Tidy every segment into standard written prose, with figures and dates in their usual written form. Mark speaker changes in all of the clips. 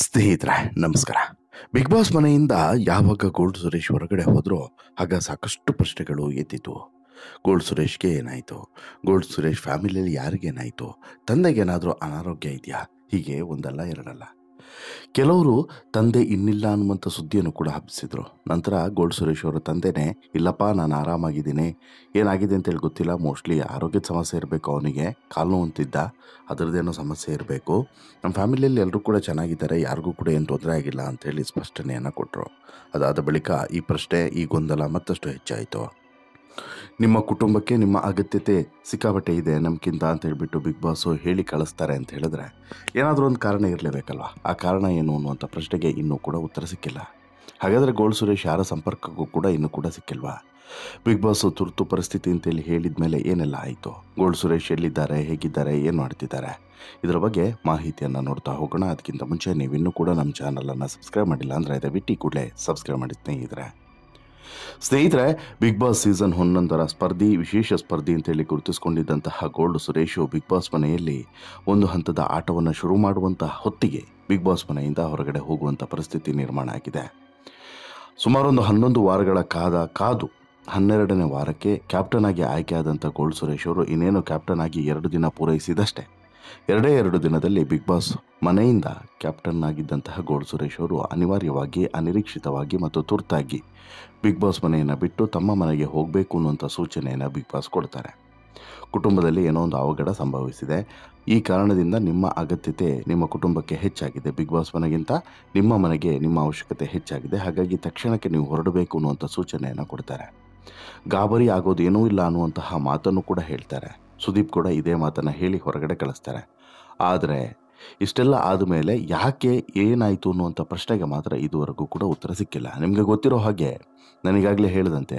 Speaker 1: ಸ್ನೇಹಿತರೆ ನಮಸ್ಕಾರ. Big boss ಮನೆಯಿಂದ ಯಾವಾಗ ಗೋಲ್ಡ್ ಸುರೇಶ್ ಹೊರಗಡೆ ಹೋದ್ರೋ ಆಗ ಸಾಕಷ್ಟು ಪ್ರಶ್ನೆಗಳು ಎದ್ದಿತು. ಗೋಲ್ಡ್ ಸುರೇಶ್ಗೆ ಏನಾಯಿತು? ಗೋಲ್ಡ್ ಸುರೇಶ್ ಫ್ಯಾಮಿಲಿಯಲ್ಲಿ ಯಾರಿಗೇನಾಯಿತು? ತಂದೆಗೇನಾದರೂ ಅನಾರೋಗ್ಯ ಇದೆಯಾ? ಹೀಗೆ ಒಂದಲ್ಲ ಎರಡಲ್ಲ. ಕೆಲವರು ತಂದೆ ಇನ್ನಿಲ್ಲ ಅನ್ನುವಂಥ ಸುದ್ದಿಯನ್ನು ಕೂಡ ಹಬ್ಬಿಸಿದ್ರು. ನಂತರ ಗೋಲ್ಡ್ ಸುರೇಶ್ ಅವರ ತಂದೆನೇ ಇಲ್ಲಪ್ಪ ನಾನು ಆರಾಮಾಗಿದ್ದೀನಿ, ಏನಾಗಿದೆ ಅಂತೇಳಿ ಗೊತ್ತಿಲ್ಲ, ಮೋಸ್ಟ್ಲಿ ಆರೋಗ್ಯದ ಸಮಸ್ಯೆ ಇರಬೇಕು, ಅವನಿಗೆ ಕಾಲು ನೋವು ಅಂತಿದ್ದ, ಅದರದ್ದೇನೋ ಸಮಸ್ಯೆ ಇರಬೇಕು, ನಮ್ಮ ಫ್ಯಾಮಿಲಿಯಲ್ಲಿ ಎಲ್ಲರೂ ಕೂಡ ಚೆನ್ನಾಗಿದ್ದಾರೆ, ಯಾರಿಗೂ ಕೂಡ ಏನು ತೊಂದರೆ ಆಗಿಲ್ಲ ಅಂಥೇಳಿ ಸ್ಪಷ್ಟನೆಯನ್ನು ಕೊಟ್ಟರು. ಅದಾದ ಬಳಿಕ ಈ ಪ್ರಶ್ನೆ, ಈ ಗೊಂದಲ ಮತ್ತಷ್ಟು ಹೆಚ್ಚಾಯಿತು. ನಿಮ್ಮ ಕುಟುಂಬಕ್ಕೆ ನಿಮ್ಮ ಅಗತ್ಯತೆ ಸಿಕ್ಕಾಪಟ್ಟೆ ಇದೆ ನಮ್ಗಿಂತ ಅಂತ ಹೇಳ್ಬಿಟ್ಟು ಬಿಗ್ ಬಾಸು ಹೇಳಿ ಕಳಿಸ್ತಾರೆ ಅಂತ ಹೇಳಿದ್ರೆ ಏನಾದರೂ ಒಂದು ಕಾರಣ ಇರಲೇಬೇಕಲ್ವ? ಆ ಕಾರಣ ಏನು ಅನ್ನುವಂಥ ಪ್ರಶ್ನೆಗೆ ಇನ್ನೂ ಕೂಡ ಉತ್ತರ ಸಿಕ್ಕಿಲ್ಲ. ಹಾಗಾದರೆ ಗೋಲ್ಡ್ ಸುರೇಶ್ ಯಾರ ಸಂಪರ್ಕಕ್ಕೂ ಕೂಡ ಇನ್ನೂ ಕೂಡ ಸಿಕ್ಕಿಲ್ವಾ? ಬಿಗ್ ಬಾಸ್ ತುರ್ತು ಪರಿಸ್ಥಿತಿ ಅಂತೇಳಿ ಹೇಳಿದ ಮೇಲೆ ಏನೆಲ್ಲ ಆಯಿತು? ಗೋಲ್ಡ್ ಸುರೇಶ್ ಎಲ್ಲಿದ್ದಾರೆ, ಹೇಗಿದ್ದಾರೆ, ಏನು ಮಾಡ್ತಿದ್ದಾರೆ? ಇದರ ಬಗ್ಗೆ ಮಾಹಿತಿಯನ್ನು ನೋಡ್ತಾ ಹೋಗೋಣ. ಅದಕ್ಕಿಂತ ಮುಂಚೆ ನೀವಿನ್ನೂ ಕೂಡ ನಮ್ಮ ಚಾನಲನ್ನು ಸಬ್ಸ್ಕ್ರೈಬ್ ಮಾಡಿಲ್ಲ ಅಂದರೆ ದಯವಿಟ್ಟು ಕೂಡಲೇ ಸಬ್ಸ್ಕ್ರೈಬ್ ಮಾಡಿ ಸ್ನೇಹಿತರೆ. ಬಿಗ್ ಬಾಸ್ ಸೀಸನ್ 11 ಸ್ಪರ್ಧಿ, ವಿಶೇಷ ಸ್ಪರ್ಧಿ ಅಂತೇಳಿ ಗುರುತಿಸಿಕೊಂಡಿದ್ದಂತಹ ಗೋಲ್ಡ್ ಸುರೇಶು ಬಿಗ್ ಬಾಸ್ ಮನೆಯಲ್ಲಿ ಒಂದು ಹಂತದ ಆಟವನ್ನು ಶುರು ಮಾಡುವಂತಹ ಹೊತ್ತಿಗೆ ಬಿಗ್ ಬಾಸ್ ಮನೆಯಿಂದ ಹೊರಗಡೆ ಹೋಗುವಂಥ ಪರಿಸ್ಥಿತಿ ನಿರ್ಮಾಣ ಆಗಿದೆ. ಸುಮಾರೊಂದು 11 ವಾರಗಳ ಕಾದು 12ನೇ ವಾರಕ್ಕೆ ಕ್ಯಾಪ್ಟನ್ ಆಗಿ ಆಯ್ಕೆಯಾದಂಥ ಗೋಲ್ಡ್ ಸುರೇಶ್ ಅವರು ಇನ್ನೇನು ಕ್ಯಾಪ್ಟನ್ ಆಗಿ 2 ದಿನ ಪೂರೈಸಿದಷ್ಟೇ. 2 ದಿನದಲ್ಲಿ ಬಿಗ್ ಬಾಸ್ ಮನೆಯಿಂದ ಕ್ಯಾಪ್ಟನ್ ಆಗಿದ್ದಂತಹ ಗೋಲ್ಡ್ ಸುರೇಶ್ ಅವರು ಅನಿವಾರ್ಯವಾಗಿ, ಅನಿರೀಕ್ಷಿತವಾಗಿ ಮತ್ತು ತುರ್ತಾಗಿ ಬಿಗ್ ಬಾಸ್ ಮನೆಯನ್ನು ಬಿಟ್ಟು ತಮ್ಮ ಮನೆಗೆ ಹೋಗಬೇಕು ಅನ್ನುವಂಥ ಸೂಚನೆಯನ್ನು ಬಿಗ್ ಬಾಸ್ ಕೊಡ್ತಾರೆ. ಕುಟುಂಬದಲ್ಲಿ ಏನೋ ಒಂದು ಅವಘಡ ಸಂಭವಿಸಿದೆ, ಈ ಕಾರಣದಿಂದ ನಿಮ್ಮ ಅಗತ್ಯತೆ ನಿಮ್ಮ ಕುಟುಂಬಕ್ಕೆ ಹೆಚ್ಚಾಗಿದೆ, ಬಿಗ್ ಬಾಸ್ ಮನೆಗಿಂತ ನಿಮ್ಮ ಮನೆಗೆ ನಿಮ್ಮ ಅವಶ್ಯಕತೆ ಹೆಚ್ಚಾಗಿದೆ, ಹಾಗಾಗಿ ತಕ್ಷಣಕ್ಕೆ ನೀವು ಹೊರಡಬೇಕು ಅನ್ನುವಂಥ ಸೂಚನೆಯನ್ನು ಕೊಡ್ತಾರೆ. ಗಾಬರಿ ಆಗೋದೇನೂ ಇಲ್ಲ ಅನ್ನುವಂತಹ ಮಾತನ್ನು ಕೂಡ ಹೇಳ್ತಾರೆ. ಸುದೀಪ್ ಕೂಡ ಇದೇ ಮಾತನ್ನು ಹೇಳಿ ಹೊರಗಡೆ ಕಳಿಸ್ತಾರೆ. ಆದರೆ ಇಷ್ಟೆಲ್ಲ ಆದಮೇಲೆ ಯಾಕೆ, ಏನಾಯಿತು ಅನ್ನುವಂಥ ಪ್ರಶ್ನೆಗೆ ಮಾತ್ರ ಇದುವರೆಗೂ ಕೂಡ ಉತ್ತರ ಸಿಕ್ಕಿಲ್ಲ. ನಿಮಗೆ ಗೊತ್ತಿರೋ ಹಾಗೆ ನನಗಾಗಲೇ ಹೇಳಿದಂತೆ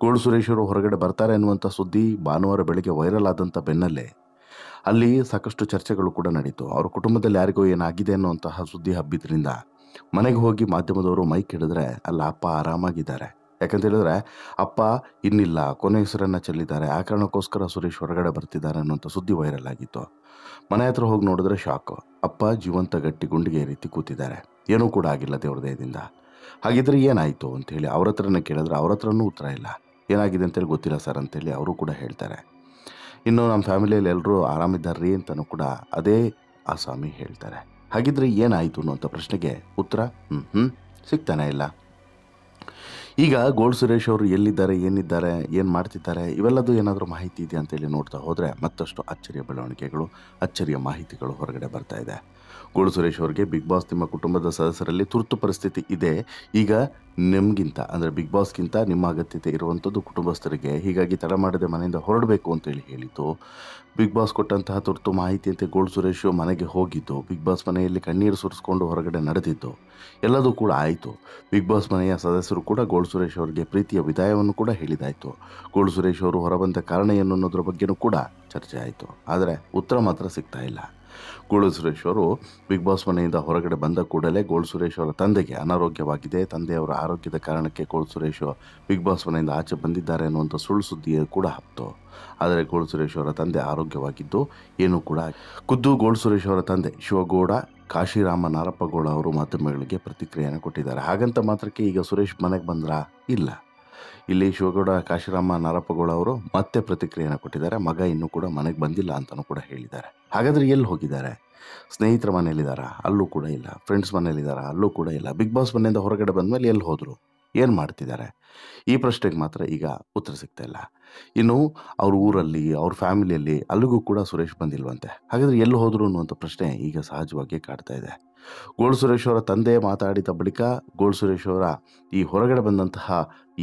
Speaker 1: ಗೋಲ್ಡ್ ಸುರೇಶ್ ಅವರು ಹೊರಗಡೆ ಬರ್ತಾರೆ ಅನ್ನುವಂಥ ಸುದ್ದಿ ಭಾನುವಾರ ಬೆಳಗ್ಗೆ ವೈರಲ್ ಆದಂಥ ಬೆನ್ನಲ್ಲೇ ಅಲ್ಲಿ ಸಾಕಷ್ಟು ಚರ್ಚೆಗಳು ಕೂಡ ನಡೀತು. ಅವ್ರ ಕುಟುಂಬದಲ್ಲಿ ಯಾರಿಗೋ ಏನಾಗಿದೆ ಅನ್ನುವಂತಹ ಸುದ್ದಿ ಹಬ್ಬಿದ್ರಿಂದ ಮನೆಗೆ ಹೋಗಿ ಮಾಧ್ಯಮದವರು ಮೈಕ್ ಹಿಡಿದ್ರೆ ಅಲ್ಲ ಅಪ್ಪ ಆರಾಮಾಗಿದ್ದಾರೆ, ಯಾಕಂತ ಹೇಳಿದ್ರೆ ಅಪ್ಪ ಇನ್ನಿಲ್ಲ, ಕೊನೆ ಹೆಸರನ್ನು ಚೆಲ್ಲಿದ್ದಾರೆ, ಆ ಕಾರಣಕ್ಕೋಸ್ಕರ ಸುರೇಶ್ ಹೊರಗಡೆ ಬರ್ತಿದ್ದಾರೆ ಅನ್ನೋಂಥ ಸುದ್ದಿ ವೈರಲ್ ಆಗಿತ್ತು. ಮನೆ ಹತ್ರ ಹೋಗಿ ನೋಡಿದ್ರೆ ಶಾಕು, ಅಪ್ಪ ಜೀವಂತ ಗಟ್ಟಿ ಗುಂಡಿಗೆ ರೀತಿ ಕೂತಿದ್ದಾರೆ, ಏನೂ ಕೂಡ ಆಗಿಲ್ಲ ದೇವ್ರ ದಯದಿಂದ. ಹಾಗಿದ್ರೆ ಏನಾಯಿತು ಅಂಥೇಳಿ ಅವ್ರ ಹತ್ರನೇ ಕೇಳಿದ್ರೆ ಅವ್ರ ಹತ್ರನೂ ಉತ್ತರ ಇಲ್ಲ. ಏನಾಗಿದೆ ಅಂತೇಳಿ ಗೊತ್ತಿಲ್ಲ ಸರ್ ಅಂತೇಳಿ ಅವರು ಕೂಡ ಹೇಳ್ತಾರೆ. ಇನ್ನು ನಮ್ಮ ಫ್ಯಾಮಿಲಿಯಲ್ಲಿ ಎಲ್ಲರೂ ಆರಾಮಿದ್ದಾರ್ರಿ ಅಂತಲೂ ಕೂಡ ಅದೇ ಆಸಾಮಿ ಹೇಳ್ತಾರೆ. ಹಾಗಿದ್ರೆ ಏನಾಯಿತು ಅನ್ನೋಂಥ ಪ್ರಶ್ನೆಗೆ ಉತ್ತರ ಸಿಗ್ತಾನೆ ಇಲ್ಲ. ಈಗ ಗೋಲ್ಡ್ ಸುರೇಶ್ ಅವರು ಎಲ್ಲಿದ್ದಾರೆ, ಏನಿದ್ದಾರೆ, ಏನು ಮಾಡ್ತಿದ್ದಾರೆ, ಇವೆಲ್ಲದೂ ಏನಾದರೂ ಮಾಹಿತಿ ಇದೆ ಅಂತೇಳಿ ನೋಡ್ತಾ ಹೋದರೆ ಮತ್ತಷ್ಟು ಅಚ್ಚರಿಯ ಬೆಳವಣಿಗೆಗಳು, ಅಚ್ಚರಿಯ ಮಾಹಿತಿಗಳು ಹೊರಗಡೆ ಬರ್ತಾ ಇದೆ. ಗೋಲ್ಡ್ ಸುರೇಶ್ ಅವರಿಗೆ ಬಿಗ್ ಬಾಸ್ ನಿಮ್ಮ ಕುಟುಂಬದ ಸದಸ್ಯರಲ್ಲಿ ತುರ್ತು ಪರಿಸ್ಥಿತಿ ಇದೆ, ಈಗ ನಿಮಗಿಂತ ಅಂದರೆ ಬಿಗ್ ಬಾಸ್ಗಿಂತ ನಿಮ್ಮ ಅಗತ್ಯತೆ ಇರುವಂಥದ್ದು ಕುಟುಂಬಸ್ಥರಿಗೆ, ಹೀಗಾಗಿ ತಡ ಮಾಡದೆ ಮನೆಯಿಂದ ಹೊರಡಬೇಕು ಅಂತೇಳಿ ಹೇಳಿದ್ದು. ಬಿಗ್ ಬಾಸ್ ಕೊಟ್ಟಂತಹ ತುರ್ತು ಮಾಹಿತಿಯಂತೆ ಗೋಲ್ಡ್ ಸುರೇಶ್ ಮನೆಗೆ ಹೋಗಿದ್ದು, ಬಿಗ್ ಬಾಸ್ ಮನೆಯಲ್ಲಿ ಕಣ್ಣೀರು ಸುರಿಸ್ಕೊಂಡು ಹೊರಗಡೆ ನಡೆದಿದ್ದು ಎಲ್ಲದೂ ಕೂಡ ಆಯಿತು. ಬಿಗ್ ಬಾಸ್ ಮನೆಯ ಸದಸ್ಯರು ಕೂಡ ಗೋಲ್ಡ್ ಸುರೇಶ್ ಅವರಿಗೆ ಪ್ರೀತಿಯ ವಿದಾಯವನ್ನು ಕೂಡ ಹೇಳಿದಾಯಿತು. ಗೋಲ್ಡ್ ಸುರೇಶ್ ಅವರು ಹೊರಬಂದ ಕಾರಣ ಏನು ಅನ್ನೋದ್ರ ಬಗ್ಗೆಯೂ ಕೂಡ ಚರ್ಚೆ ಆಯಿತು. ಆದರೆ ಉತ್ತರ ಮಾತ್ರ ಸಿಗ್ತಾ ಇಲ್ಲ. ಗೋಲ್ಡ್ ಸುರೇಶ್ ಅವರು ಬಿಗ್ ಬಾಸ್ ಮನೆಯಿಂದ ಹೊರಗಡೆ ಬಂದ ಕೂಡಲೇ ಗೋಲ್ಡ್ ಸುರೇಶ್ ಅವರ ತಂದೆಗೆ ಅನಾರೋಗ್ಯವಾಗಿದೆ, ತಂದೆಯವರ ಆರೋಗ್ಯದ ಕಾರಣಕ್ಕೆ ಗೋಲ್ಡ್ ಸುರೇಶ್ ಬಿಗ್ ಬಾಸ್ ಮನೆಯಿಂದ ಆಚೆ ಬಂದಿದ್ದಾರೆ ಅನ್ನುವಂಥ ಸುಳ್ಳು ಸುದ್ದಿ ಕೂಡ ಹಬ್ಬಿತು. ಆದರೆ ಗೋಲ್ಡ್ ಸುರೇಶ್ ಅವರ ತಂದೆ ಆರೋಗ್ಯವಾಗಿದ್ದು ಏನೂ ಕೂಡ ಖುದ್ದು ಗೋಲ್ಡ್ ಸುರೇಶ್ ಅವರ ತಂದೆ ಶಿವಗೌಡ ಕಾಶಿರಾಮ ನಾರಪ್ಪಗೌಡ ಅವರು ಮಾಧ್ಯಮಗಳಿಗೆ ಪ್ರತಿಕ್ರಿಯೆಯನ್ನು ಕೊಟ್ಟಿದ್ದಾರೆ. ಹಾಗಂತ ಮಾತ್ರಕ್ಕೆ ಈಗ ಸುರೇಶ್ ಮನೆಗೆ ಬಂದ್ರಾ? ಇಲ್ಲ. ಇಲ್ಲಿ ಶಿವಗೌಡ ಕಾಶಿರಾಮ ನಾರಪ್ಪಗೌಡ ಅವರು ಮತ್ತೆ ಪ್ರತಿಕ್ರಿಯೆಯನ್ನು ಕೊಟ್ಟಿದ್ದಾರೆ. ಮಗ ಇನ್ನೂ ಕೂಡ ಮನೆಗೆ ಬಂದಿಲ್ಲ ಅಂತಲೂ ಕೂಡ ಹೇಳಿದ್ದಾರೆ. ಹಾಗಾದರೆ ಎಲ್ಲಿ ಹೋಗಿದ್ದಾರೆ? ಸ್ನೇಹಿತರ ಮನೆಯಲ್ಲಿದ್ದಾರಾ? ಅಲ್ಲೂ ಕೂಡ ಇಲ್ಲ. ಫ್ರೆಂಡ್ಸ್ ಮನೆಯಲ್ಲಿದ್ದಾರಾ? ಅಲ್ಲೂ ಕೂಡ ಇಲ್ಲ. ಬಿಗ್ ಬಾಸ್ ಮನೆಯಿಂದ ಹೊರಗಡೆ ಬಂದಮೇಲೆ ಎಲ್ಲಿ ಹೋದರು, ಏನು ಮಾಡ್ತಿದ್ದಾರೆ? ಈ ಪ್ರಶ್ನೆಗೆ ಮಾತ್ರ ಈಗ ಉತ್ತರ ಸಿಗ್ತಾ ಇಲ್ಲ. ಇನ್ನು ಅವ್ರ ಊರಲ್ಲಿ, ಅವ್ರ ಫ್ಯಾಮಿಲಿಯಲ್ಲಿ ಅಲ್ಲಿಗೂ ಕೂಡ ಸುರೇಶ್ ಬಂದಿಲ್ವಂತೆ. ಹಾಗಾದರೆ ಎಲ್ಲಿ ಹೋದರು ಅನ್ನುವಂಥ ಪ್ರಶ್ನೆ ಈಗ ಸಹಜವಾಗಿ ಕಾಡ್ತಾ ಇದೆ. ಗೋಲ್ಡ್ ಸುರೇಶ್ ಅವರ ತಂದೆ ಮಾತಾಡಿದ ಬಳಿಕ ಗೋಲ್ಡ್ ಸುರೇಶ್ ಅವರ ಈ ಹೊರಗಡೆ ಬಂದಂತಹ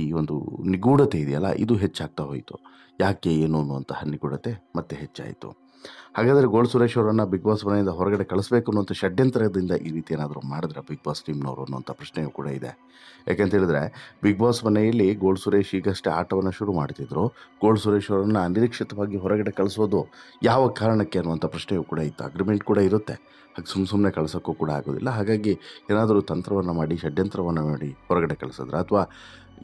Speaker 1: ಈ ಒಂದು ನಿಗೂಢತೆ ಇದೆಯಲ್ಲ, ಇದು ಹೆಚ್ಚಾಗ್ತಾ ಹೋಯಿತು. ಯಾಕೆ, ಏನು ಅನ್ನುವಂತಹ ನಿಗೂಢತೆ ಮತ್ತೆ ಹೆಚ್ಚಾಯಿತು. ಹಾಗಾದರೆ ಗೋಲ್ಡ್ ಸುರೇಶ್ ಅವರನ್ನು ಬಿಗ್ ಬಾಸ್ ಮನೆಯಿಂದ ಹೊರಗಡೆ ಕಳಿಸ್ಬೇಕು ಅನ್ನುವಂಥ ಷಡ್ಯಂತ್ರದಿಂದ ಈ ರೀತಿ ಏನಾದರೂ ಮಾಡಿದ್ರೆ ಬಿಗ್ ಬಾಸ್ ಟೀಮ್ನವರು ಅನ್ನುವಂಥ ಪ್ರಶ್ನೆಯೂ ಕೂಡ ಇದೆ. ಯಾಕೆಂತ ಹೇಳಿದ್ರೆ ಬಿಗ್ ಬಾಸ್ ಮನೆಯಲ್ಲಿ ಗೋಲ್ಡ್ ಸುರೇಶ್ ಈಗಷ್ಟೇ ಆಟವನ್ನು ಶುರು ಮಾಡ್ತಿದ್ರು. ಗೋಲ್ಡ್ ಸುರೇಶ್ ಅವರನ್ನು ಅನಿರೀಕ್ಷಿತವಾಗಿ ಹೊರಗಡೆ ಕಳಿಸೋದು ಯಾವ ಕಾರಣಕ್ಕೆ ಅನ್ನುವಂಥ ಪ್ರಶ್ನೆಯೂ ಕೂಡ ಇತ್ತು. ಅಗ್ರಿಮೆಂಟ್ ಕೂಡ ಇರುತ್ತೆ, ಹಾಗೆ ಸುಮ್ಮನೆ ಕಳ್ಸೋಕ್ಕೂ ಕೂಡ ಆಗೋದಿಲ್ಲ. ಹಾಗಾಗಿ ಏನಾದರೂ ತಂತ್ರವನ್ನು ಮಾಡಿ, ಷಡ್ಯಂತ್ರವನ್ನು ಮಾಡಿ ಹೊರಗಡೆ ಕಳಿಸಿದ್ರೆ ಅಥವಾ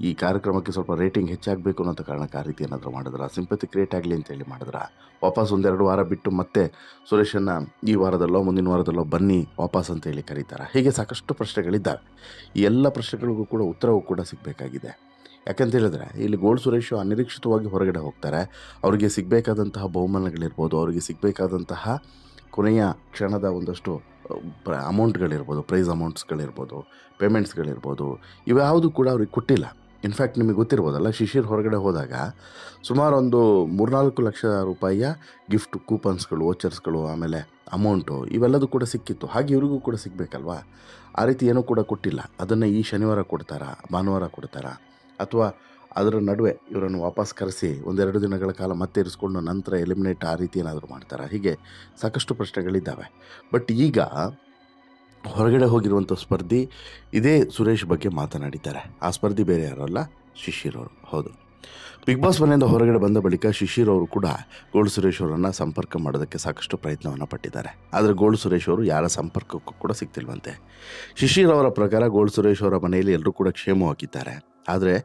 Speaker 1: ಈ ಕಾರ್ಯಕ್ರಮಕ್ಕೆ ಸ್ವಲ್ಪ ರೇಟಿಂಗ್ ಹೆಚ್ಚಾಗಬೇಕು ಅನ್ನೋ ಕಾರಣಕ್ಕೆ ಆ ರೀತಿ ಏನಾದರೂ ಮಾಡಿದ್ರ, ಸಿಂಪತಿ ಕ್ರಿಯೇಟ್ ಆಗಲಿ ಅಂತೇಳಿ ಮಾಡಿದ್ರ, ವಾಪಸ್ ಒಂದೆರಡು ವಾರ ಬಿಟ್ಟು ಮತ್ತೆ ಸುರೇಶನ್ನು ಈ ವಾರದಲ್ಲೋ ಮುಂದಿನ ವಾರದಲ್ಲೋ ಬನ್ನಿ ವಾಪಸ್ ಅಂತೇಳಿ ಕರೀತಾರೆ. ಹೀಗೆ ಸಾಕಷ್ಟು ಪ್ರಶ್ನೆಗಳಿದ್ದಾವೆ. ಈ ಎಲ್ಲ ಪ್ರಶ್ನೆಗಳಿಗೂ ಕೂಡ ಉತ್ತರವೂ ಕೂಡ ಸಿಗಬೇಕಾಗಿದೆ. ಯಾಕಂತ ಹೇಳಿದ್ರೆ ಇಲ್ಲಿ ಗೋಲ್ಡ್ ಸುರೇಶು ಅನಿರೀಕ್ಷಿತವಾಗಿ ಹೊರಗಡೆ ಹೋಗ್ತಾರೆ. ಅವರಿಗೆ ಸಿಗಬೇಕಾದಂತಹ ಬಹುಮಾನಗಳಿರ್ಬೋದು, ಅವರಿಗೆ ಸಿಗಬೇಕಾದಂತಹ ಕೊನೆಯ ಕ್ಷಣದ ಒಂದಷ್ಟು ಅಮೌಂಟ್ಗಳಿರ್ಬೋದು, ಪ್ರೈಸ್ ಅಮೌಂಟ್ಸ್ಗಳಿರ್ಬೋದು, ಪೇಮೆಂಟ್ಸ್ಗಳಿರ್ಬೋದು, ಇವ್ಯಾವುದು ಕೂಡ ಅವ್ರಿಗೆ ಕೊಟ್ಟಿಲ್ಲ. ಇನ್ಫ್ಯಾಕ್ಟ್ ನಿಮಗೆ ಗೊತ್ತಿರ್ಬೋದಲ್ಲ, ಶಿಶಿರ್ ಹೊರಗಡೆ ಹೋದಾಗ ಸುಮಾರು ಒಂದು 3-4 ಲಕ್ಷ ರೂಪಾಯಿಯ ಗಿಫ್ಟ್ ಕೂಪನ್ಸ್ಗಳು, ವೋಚರ್ಸ್ಗಳು, ಆಮೇಲೆ ಅಮೌಂಟು ಇವೆಲ್ಲದೂ ಕೂಡ ಸಿಕ್ಕಿತ್ತು. ಹಾಗೆ ಇವರಿಗೂ ಕೂಡ ಸಿಗಬೇಕಲ್ವಾ? ಆ ರೀತಿ ಏನೂ ಕೂಡ ಕೊಟ್ಟಿಲ್ಲ. ಅದನ್ನು ಈ ಶನಿವಾರ ಕೊಡ್ತಾರಾ, ಭಾನುವಾರ ಕೊಡ್ತಾರಾ, ಅಥವಾ ಅದರ ನಡುವೆ ಇವರನ್ನು ವಾಪಸ್ ಕರೆಸಿ ಒಂದೆರಡು ದಿನಗಳ ಕಾಲ ಮತ್ತೆ ಇರಿಸ್ಕೊಂಡು ನಂತರ ಎಲಿಮಿನೇಟ್ ಆ ರೀತಿ ಏನಾದರೂ ಮಾಡ್ತಾರಾ? ಹೀಗೆ ಸಾಕಷ್ಟು ಪ್ರಶ್ನೆಗಳಿದ್ದಾವೆ. ಬಟ್ ಈಗ ಹೊರಗಡೆ ಹೋಗಿರುವಂಥ ಸ್ಪರ್ಧಿ ಇದೇ ಸುರೇಶ್ ಬಗ್ಗೆ ಮಾತನಾಡಿದ್ದಾರೆ. ಆ ಸ್ಪರ್ಧಿ ಬೇರೆ ಯಾರಲ್ಲ, ಶಿಶಿರ್ ಅವರು. ಹೌದು, ಬಿಗ್ ಬಾಸ್ ಮನೆಯಿಂದ ಹೊರಗಡೆ ಬಂದ ಬಳಿಕ ಶಿಶಿರ್ ಅವರು ಕೂಡ ಗೋಲ್ಡ್ ಸುರೇಶ್ ಅವರನ್ನು ಸಂಪರ್ಕ ಮಾಡೋದಕ್ಕೆ ಸಾಕಷ್ಟು ಪ್ರಯತ್ನವನ್ನು ಪಟ್ಟಿದ್ದಾರೆ. ಆದರೆ ಗೋಲ್ಡ್ ಸುರೇಶ್ ಅವರು ಯಾರ ಸಂಪರ್ಕಕ್ಕೂ ಕೂಡ ಸಿಗ್ತಿಲ್ವಂತೆ. ಶಿಶಿರ್ ಅವರ ಪ್ರಕಾರ ಗೋಲ್ಡ್ ಸುರೇಶ್ ಅವರ ಮನೆಯಲ್ಲಿ ಎಲ್ಲರೂ ಕೂಡ ಕ್ಷೇಮವಾಗಿದ್ದಾರೆ. ಆದರೆ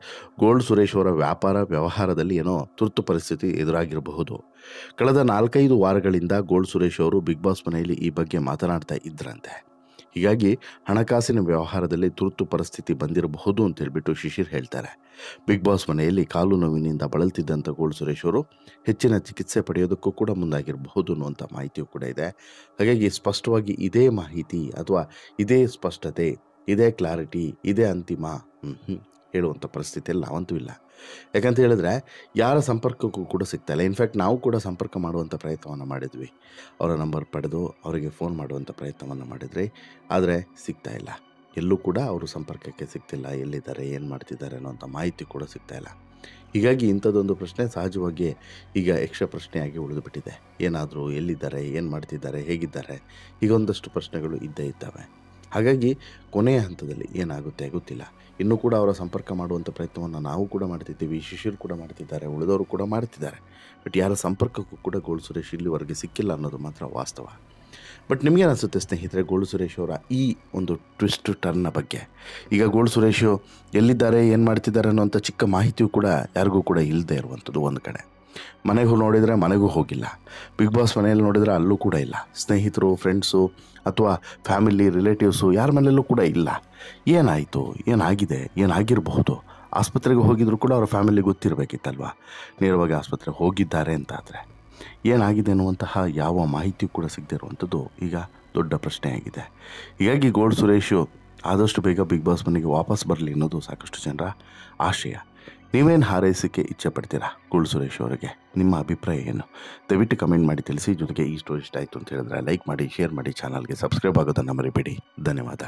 Speaker 1: ಗೋಲ್ಡ್ ಸುರೇಶ್ ಅವರ ವ್ಯಾಪಾರ ವ್ಯವಹಾರದಲ್ಲಿ ಏನೋ ತುರ್ತು ಪರಿಸ್ಥಿತಿ ಎದುರಾಗಿರಬಹುದು. ಕಳೆದ 4-5 ವಾರಗಳಿಂದ ಗೋಲ್ಡ್ ಸುರೇಶ್ ಅವರು ಬಿಗ್ ಬಾಸ್ ಮನೆಯಲ್ಲಿ ಈ ಬಗ್ಗೆ ಮಾತನಾಡ್ತಾ ಇದ್ರಂತೆ. ಹೀಗಾಗಿ ಹಣಕಾಸಿನ ವ್ಯವಹಾರದಲ್ಲಿ ತುರ್ತು ಪರಿಸ್ಥಿತಿ ಬಂದಿರಬಹುದು ಅಂತ ಹೇಳ್ಬಿಟ್ಟು ಶಿಶಿರ್ ಹೇಳ್ತಾರೆ. ಬಿಗ್ ಬಾಸ್ ಮನೆಯಲ್ಲಿ ಕಾಲು ನೋವಿನಿಂದ ಬಳಲ್ತಿದ್ದಂಥ ಗೋಲ್ಡ್ ಸುರೇಶ್ ಅವರು ಹೆಚ್ಚಿನ ಚಿಕಿತ್ಸೆ ಪಡೆಯೋದಕ್ಕೂ ಕೂಡ ಮುಂದಾಗಿರಬಹುದು ಅನ್ನುವಂಥ ಮಾಹಿತಿಯೂ ಕೂಡ ಇದೆ. ಹಾಗಾಗಿ ಸ್ಪಷ್ಟವಾಗಿ ಇದೇ ಮಾಹಿತಿ ಅಥವಾ ಇದೇ ಸ್ಪಷ್ಟತೆ, ಇದೇ ಕ್ಲಾರಿಟಿ, ಇದೇ ಅಂತಿಮ ಹೇಳುವಂಥ ಪರಿಸ್ಥಿತಿಯಲ್ಲಿ ನಾವಂತೂ ಇಲ್ಲ. ಯಾಕಂತ ಹೇಳಿದ್ರೆ ಯಾರ ಸಂಪರ್ಕಕ್ಕೂ ಕೂಡ ಸಿಗ್ತಾಯಿಲ್ಲ. ಇನ್ಫ್ಯಾಕ್ಟ್ ನಾವು ಕೂಡ ಸಂಪರ್ಕ ಮಾಡುವಂಥ ಪ್ರಯತ್ನವನ್ನು ಮಾಡಿದ್ವಿ. ಅವರ ನಂಬರ್ ಪಡೆದು ಅವರಿಗೆ ಫೋನ್ ಮಾಡುವಂಥ ಪ್ರಯತ್ನವನ್ನು ಮಾಡಿದ್ರಿ. ಆದರೆ ಸಿಗ್ತಾಯಿಲ್ಲ. ಎಲ್ಲೂ ಕೂಡ ಅವರು ಸಂಪರ್ಕಕ್ಕೆ ಸಿಗ್ತಿಲ್ಲ. ಎಲ್ಲಿದ್ದಾರೆ, ಏನು ಮಾಡ್ತಿದ್ದಾರೆ ಅನ್ನೋಂಥ ಮಾಹಿತಿ ಕೂಡ ಸಿಗ್ತಾಯಿಲ್ಲ. ಹೀಗಾಗಿ ಇಂಥದ್ದೊಂದು ಪ್ರಶ್ನೆ ಸಹಜವಾಗಿ ಈಗ ಯಕ್ಷ ಪ್ರಶ್ನೆಯಾಗಿ ಉಳಿದುಬಿಟ್ಟಿದೆ. ಏನಾದರೂ, ಎಲ್ಲಿದ್ದಾರೆ, ಏನು ಮಾಡ್ತಿದ್ದಾರೆ, ಹೇಗಿದ್ದಾರೆ, ಹೀಗೊಂದಷ್ಟು ಪ್ರಶ್ನೆಗಳು ಇದ್ದೇ ಇದ್ದಾವೆ. ಹಾಗಾಗಿ ಕೊನೆಯ ಹಂತದಲ್ಲಿ ಏನಾಗುತ್ತೆ ಗೊತ್ತಿಲ್ಲ. ಇನ್ನೂ ಕೂಡ ಅವರ ಸಂಪರ್ಕ ಮಾಡುವಂಥ ಪ್ರಯತ್ನವನ್ನು ನಾವು ಕೂಡ ಮಾಡ್ತಿದ್ದೀವಿ, ಶಿಶಿರ್ ಕೂಡ ಮಾಡ್ತಿದ್ದಾರೆ, ಉಳಿದವರು ಕೂಡ ಮಾಡ್ತಿದ್ದಾರೆ. ಬಟ್ ಯಾರ ಸಂಪರ್ಕಕ್ಕೂ ಕೂಡ ಗೋಲ್ಡ್ ಸುರೇಶ್ ಇಲ್ಲಿವರೆಗೆ ಸಿಕ್ಕಿಲ್ಲ ಅನ್ನೋದು ಮಾತ್ರ ವಾಸ್ತವ. ಬಟ್ ನಿಮಗೇನು ಅನಿಸುತ್ತೆ ಸ್ನೇಹಿತರೆ ಗೋಲ್ಡ್ ಸುರೇಶ್ ಅವರ ಈ ಒಂದು ಟ್ವಿಸ್ಟ್ ಟರ್ನ್ನ ಬಗ್ಗೆ? ಈಗ ಗೋಲ್ಡ್ ಸುರೇಶು ಎಲ್ಲಿದ್ದಾರೆ, ಏನು ಮಾಡ್ತಿದ್ದಾರೆ ಅನ್ನೋಂಥ ಚಿಕ್ಕ ಮಾಹಿತಿಯೂ ಕೂಡ ಯಾರಿಗೂ ಕೂಡ ಇಲ್ಲದೆ ಇರುವಂಥದ್ದು. ಒಂದು ಕಡೆ ಮನೆಗೂ ನೋಡಿದರೆ ಮನೆಗೂ ಹೋಗಿಲ್ಲ, ಬಿಗ್ ಬಾಸ್ ಮನೆಯಲ್ಲಿ ನೋಡಿದರೆ ಅಲ್ಲೂ ಕೂಡ ಇಲ್ಲ, ಸ್ನೇಹಿತರು, ಫ್ರೆಂಡ್ಸು ಅಥವಾ ಫ್ಯಾಮಿಲಿ, ರಿಲೇಟಿವ್ಸು ಯಾರ ಮನೆಯಲ್ಲೂ ಕೂಡ ಇಲ್ಲ. ಏನಾಯಿತು, ಏನಾಗಿದೆ, ಏನಾಗಿರಬಹುದು? ಆಸ್ಪತ್ರೆಗೆ ಹೋಗಿದ್ರು ಕೂಡ ಅವರ ಫ್ಯಾಮಿಲಿ ಗೊತ್ತಿರಬೇಕಿತ್ತಲ್ವ. ನೇರವಾಗಿ ಆಸ್ಪತ್ರೆಗೆ ಹೋಗಿದ್ದಾರೆ ಅಂತಾದರೆ ಏನಾಗಿದೆ ಅನ್ನುವಂತಹ ಯಾವ ಮಾಹಿತಿಯೂ ಕೂಡ ಸಿಗದೇ ಇರುವಂಥದ್ದು ಈಗ ದೊಡ್ಡ ಪ್ರಶ್ನೆಯಾಗಿದೆ. ಹೀಗಾಗಿ ಗೋಲ್ಡ್ ಸುರೇಶು ಆದಷ್ಟು ಬೇಗ ಬಿಗ್ ಬಾಸ್ ಮನೆಗೆ ವಾಪಸ್ ಬರಲಿ ಅನ್ನೋದು ಸಾಕಷ್ಟು ಜನರ ಆಶಯ. ನೀವೇನು ಹಾರೈಸೋಕ್ಕೆ ಇಚ್ಛೆ ಪಡ್ತೀರಾ ಗೋಲ್ಡ್ ಸುರೇಶ್ ಅವರಿಗೆ? ನಿಮ್ಮ ಅಭಿಪ್ರಾಯ ಏನು? ದಯವಿಟ್ಟು ಕಮೆಂಟ್ ಮಾಡಿ ತಿಳಿಸಿ. ಜೊತೆಗೆ ಈ ಸ್ಟೋರಿ ಇಷ್ಟ ಆಯಿತು ಅಂತ ಹೇಳಿದ್ರೆ ಲೈಕ್ ಮಾಡಿ, ಶೇರ್ ಮಾಡಿ, ಚಾನಲ್ಗೆ ಸಬ್ಸ್ಕ್ರೈಬ್ ಆಗೋದನ್ನು ಮರಿಬೇಡಿ. ಧನ್ಯವಾದ.